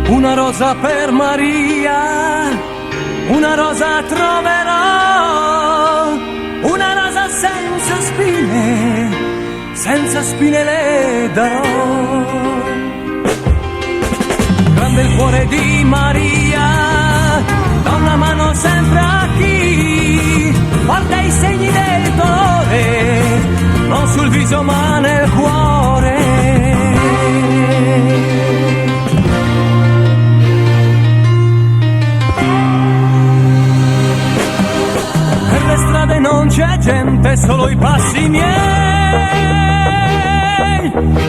Una rosa per Maria, una rosa troverò, una rosa senza spine le darò. Grande il cuore di Maria, da una mano sempre a chi porta i segni del dolore, non sul viso ma nel cuore. Strade non c'è gente, solo i passi miei.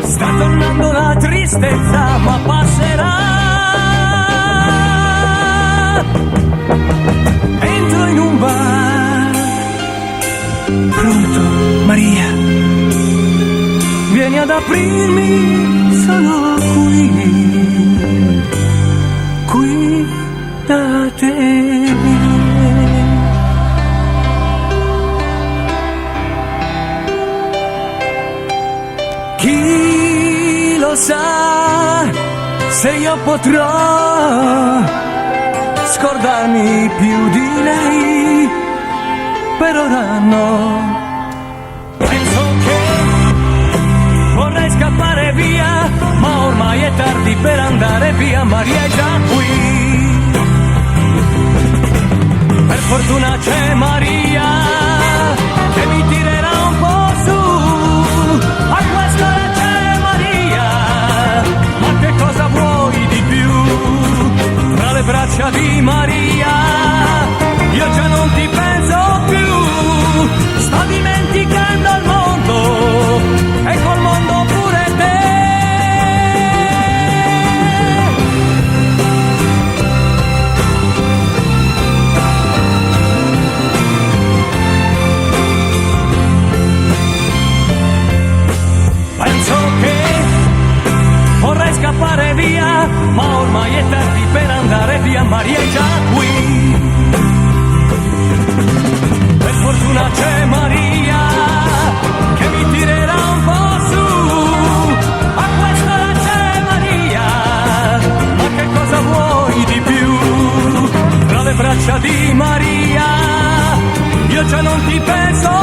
Sta tornando la tristezza, ma passerà. Entro in un bar. Pronto, Maria? Vieni ad aprirmi, sono qui da te. Chi lo sa se io potrò scordarmi più di lei, per ora no. Penso che vorrei scappare via, ma ormai è tardi per andare via, Maria è già qui. Per fortuna c'è Maria che mi tirerà un po' su. A quest'ora c'è Maria, ma che cosa vuoi di più? Tra le braccia di Maria io già non ti penso più. Sto dimenticando il mondo e col mondo pure te. Penso che vorrei scappare via, ma ormai è tardi per andare via, Maria è già qui. Per fortuna c'è Maria che mi tirerà un po' su. A quest'ora c'è Maria, ma che cosa vuoi di più? Tra le braccia di Maria io già non ti penso